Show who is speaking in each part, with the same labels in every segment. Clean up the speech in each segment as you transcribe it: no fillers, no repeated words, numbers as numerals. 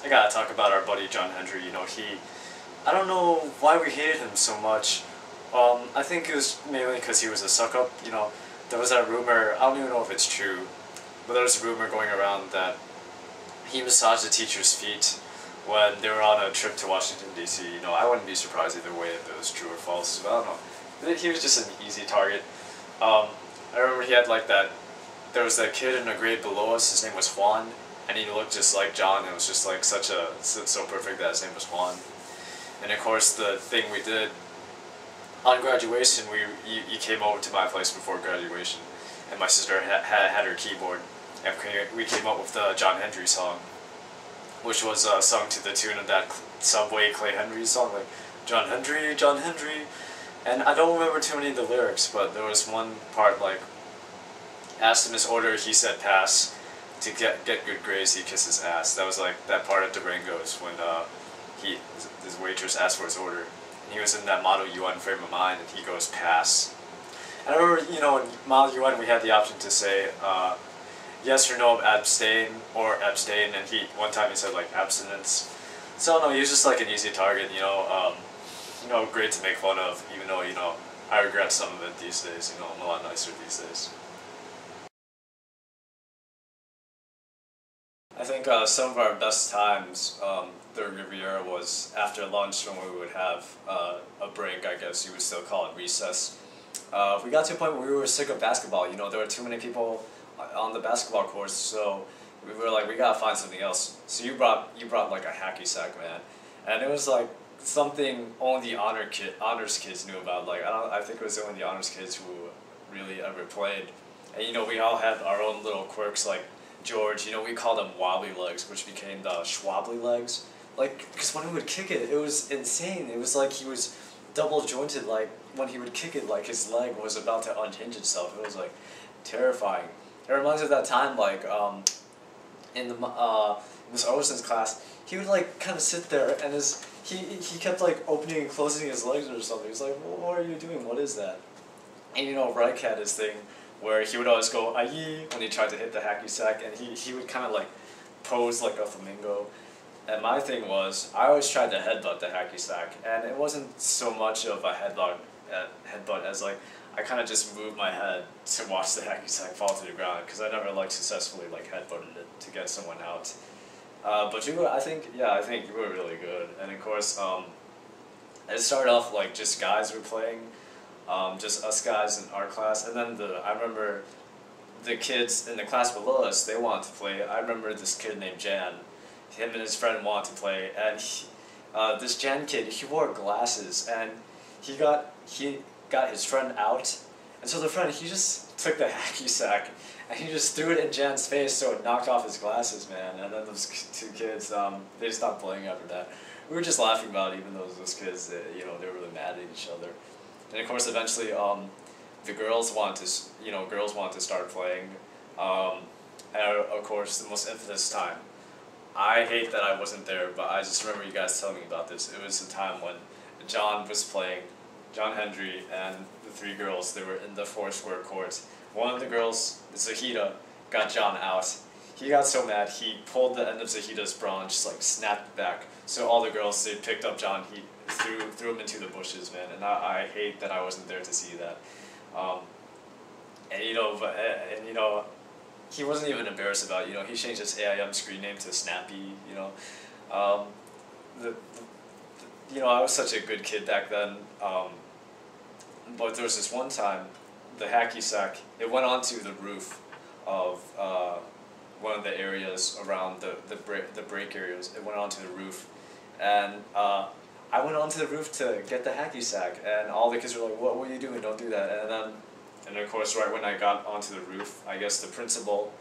Speaker 1: I gotta talk about our buddy John Hendry. I don't know why we hated him so much. I think it was mainly because he was a suck up. There was that rumor, I don't even know if it's true, but there was a rumor going around that he massaged the teacher's feet when they were on a trip to Washington, D.C. I wouldn't be surprised either way if it was true or false, but I don't know. He was just an easy target. I remember he had there was that kid in a grade below us, his name was Juan, and he looked just like John. It was just like so perfect that his name was Juan. And of course the thing we did on graduation, you came over to my place before graduation, and my sister had her keyboard, and we came up with the John Hendry song, which was sung to the tune of that Subway Clay Hendry song, like John Hendry, John Hendry. And I don't remember too many of the lyrics, but there was one part like, asked him his order, he said pass. To get good grades, he kissed his ass. That was like that part of Durango's when his waitress asked for his order. And he was in that Model UN frame of mind, and he goes pass. And I remember, in Model UN we had the option to say yes or no, abstain or abstain, and one time he said like abstinence. So no, he was just like an easy target, great to make fun of, even though, I regret some of it these days. I'm a lot nicer these days. I think some of our best times during Riviera was after lunch, when we would have a break, I guess you would still call it recess. We got to a point where we were sick of basketball. There were too many people on the basketball course, so we were like, we gotta find something else. So you brought like a hacky sack, man, and it was like something only the honors kids knew about. Like I think it was only the honors kids who really ever played. And we all had our own little quirks. Like George, we called him wobbly legs, which became the schwobbly legs. Like, because when he would kick it, it was insane. It was like he was double jointed. Like when he would kick it, like his leg was about to unhinge itself. It was like terrifying. It reminds me of that time, like in Miss Orson's class, he would like kind of sit there and he kept like opening and closing his legs or something. He's like, well, what are you doing? What is that? And Reich had his thing where he would always go aye when he tried to hit the hacky sack, and he would kind of like pose like a flamingo. And my thing was, I always tried to headbutt the hacky sack, and it wasn't so much of a headbutt as like I kind of just moved my head to watch the hacky sack fall to the ground, because I never like successfully like headbutted it to get someone out. But I think you were really good, and of course it started off like just guys were playing. Just us guys in our class, and then I remember the kids in the class below us, they wanted to play. I remember this kid named Jan, him and his friend wanted to play, and this Jan kid, he wore glasses, and he got his friend out, and so the friend, he just took the hacky sack, and he just threw it in Jan's face, so it knocked off his glasses, man. And then those two kids, they stopped playing after that. We were just laughing about it, even though those kids, they were really mad at each other. And of course, eventually, the girls wanted to start playing. And of course, the most infamous time. I hate that I wasn't there, but I just remember you guys telling me about this. It was the time when John was playing, John Hendry, and the three girls. They were in the four-square court. One of the girls, Zahida, got John out. He got so mad, he pulled the end of Zahida's bra and just like snapped it back. So all the girls, they picked up John. He threw him into the bushes, man. And I hate that I wasn't there to see that. He wasn't even embarrassed about it. He changed his AIM screen name to Snappy. I was such a good kid back then. But there was this one time, the hacky sack, it went onto the roof of one of the areas around the break areas. It went onto the roof, and I went onto the roof to get the hacky sack, and all the kids were like, "What are you doing? Don't do that!" And of course, right when I got onto the roof, I guess the principal,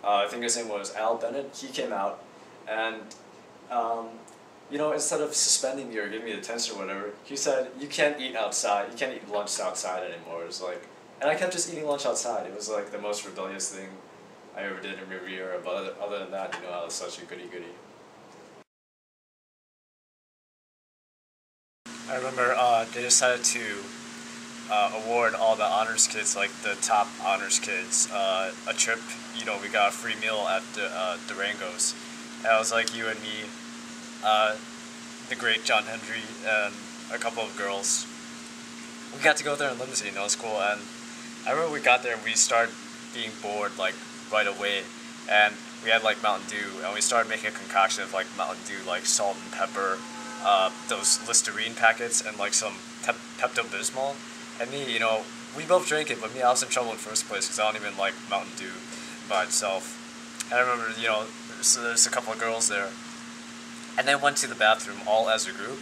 Speaker 1: I think his name was Al Bennett, he came out, and instead of suspending me or giving me detention or whatever, he said, "You can't eat outside. You can't eat lunch outside anymore." It was like, and I kept just eating lunch outside. It was like the most rebellious thing I ever did in Riviera. But other than that, I was such a goody-goody. I remember they decided to award all the honors kids, like the top honors kids, a trip. We got a free meal at the Durango's, And it was like you and me, uh, the great John Hendry, and a couple of girls. We got to go there in limousine. It was cool, and I remember we got there and we started being bored like right away, and we had like Mountain Dew, and we started making a concoction of like Mountain Dew, like salt and pepper, those Listerine packets, and like some Pepto Bismol. And me, we both drank it, but me, I was in trouble in the first place because I don't even like Mountain Dew by itself. And I remember, there's a couple of girls there, and they went to the bathroom all as a group,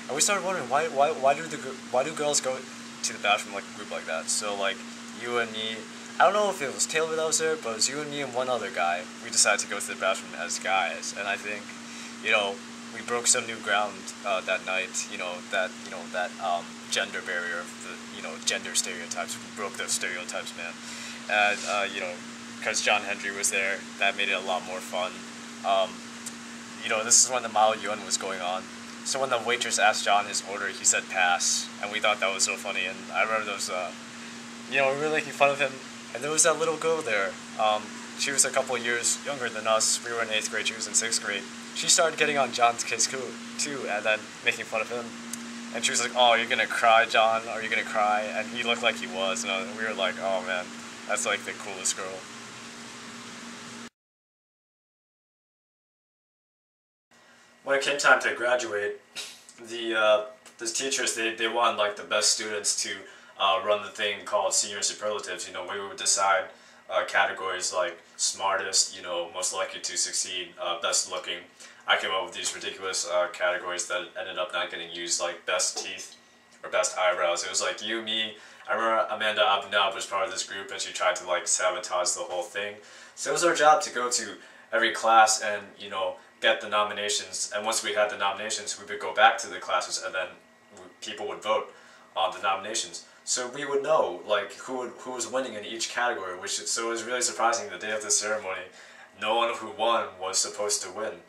Speaker 1: and we started wondering why do girls go to the bathroom like a group like that? So like you and me, I don't know if it was Taylor that was there, but it was you and me and one other guy. We decided to go to the bathroom as guys, and I think, we broke some new ground that night. That gender barrier of the gender stereotypes. We broke those stereotypes, man, and because John Hendry was there, that made it a lot more fun. This is when the Mao Yuan was going on. So when the waitress asked John his order, he said pass, and we thought that was so funny. And I remember those, we were making fun of him. And there was that little girl there. She was a couple of years younger than us. We were in 8th grade. She was in 6th grade. She started getting on John's case too, and then making fun of him. And she was like, "Oh, you're gonna cry, John? Are you gonna cry?" And he looked like he was. And we were like, "Oh man, that's like the coolest girl." When it came time to graduate, the teachers they wanted like the best students to run the thing called senior superlatives. We would decide categories like smartest, most likely to succeed, best looking. I came up with these ridiculous categories that ended up not getting used, like best teeth or best eyebrows. It was like you, me. I remember Amanda Abunab was part of this group, and she tried to like sabotage the whole thing. So it was our job to go to every class and get the nominations. And once we had the nominations, we would go back to the classes, and then people would vote on the nominations. So we would know like who was winning in each category, so it was really surprising the day of the ceremony. No one who won was supposed to win.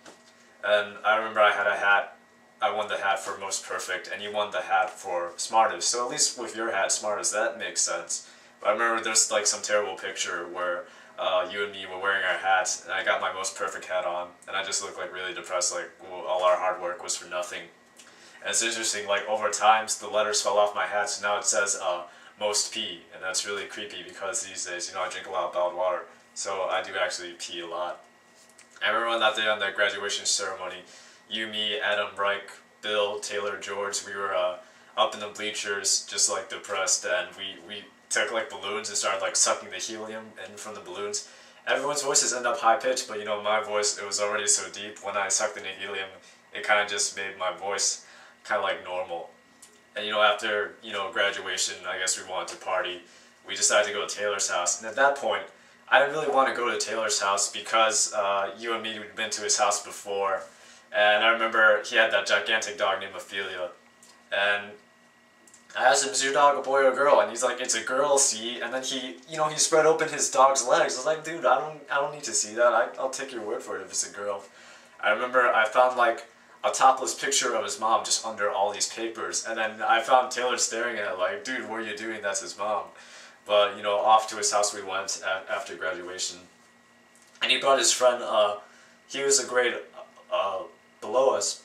Speaker 1: And I remember I had a hat. I won the hat for most perfect, and you won the hat for smartest. So at least with your hat, smartest, that makes sense. But I remember there's like some terrible picture where you and me were wearing our hats, and I got my most perfect hat on, and I just looked like really depressed, like all our hard work was for nothing. And it's interesting, like over time, the letters fell off my hat, so now it says most pee, and that's really creepy because these days, I drink a lot of bottled water, so I do actually pee a lot. I remember on that day on the graduation ceremony, you, me, Adam, Reich, Bill, Taylor, George, we were up in the bleachers, just like depressed, and we took like balloons and started like sucking the helium in from the balloons. Everyone's voices end up high pitched, but my voice, it was already so deep. When I sucked in the helium, it kind of just made my voice kind of like normal. And after graduation, I guess we wanted to party. We decided to go to Taylor's house, and at that point, I didn't really want to go to Taylor's house because you and me had been to his house before, and I remember he had that gigantic dog named Ophelia, and I asked him, "Is your dog a boy or a girl?" And he's like, "It's a girl, see?" And then he spread open his dog's legs. I was like, "Dude, I don't need to see that. I'll take your word for it if it's a girl." I remember I found like a topless picture of his mom just under all these papers, and then I found Taylor staring at it like, "Dude, what are you doing? That's his mom." But off to his house we went after graduation, and he brought his friend. He was a grade below us.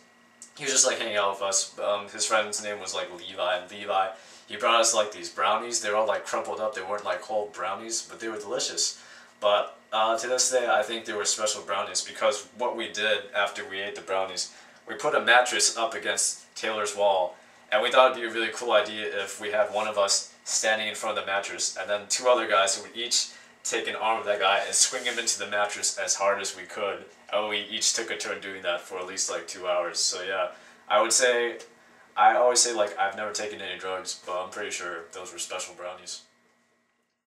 Speaker 1: He was just like hanging out with us. His friend's name was like Levi, and Levi, he brought us like these brownies. They were all like crumpled up. They weren't like whole brownies, but they were delicious. But to this day, I think they were special brownies because what we did after we ate the brownies, we put a mattress up against Taylor's wall, and we thought it'd be a really cool idea if we had one of us standing in front of the mattress, and then two other guys who would each take an arm of that guy and swing him into the mattress as hard as we could, and we each took a turn doing that for at least like 2 hours. So yeah, I always say like I've never taken any drugs, but I'm pretty sure those were special brownies.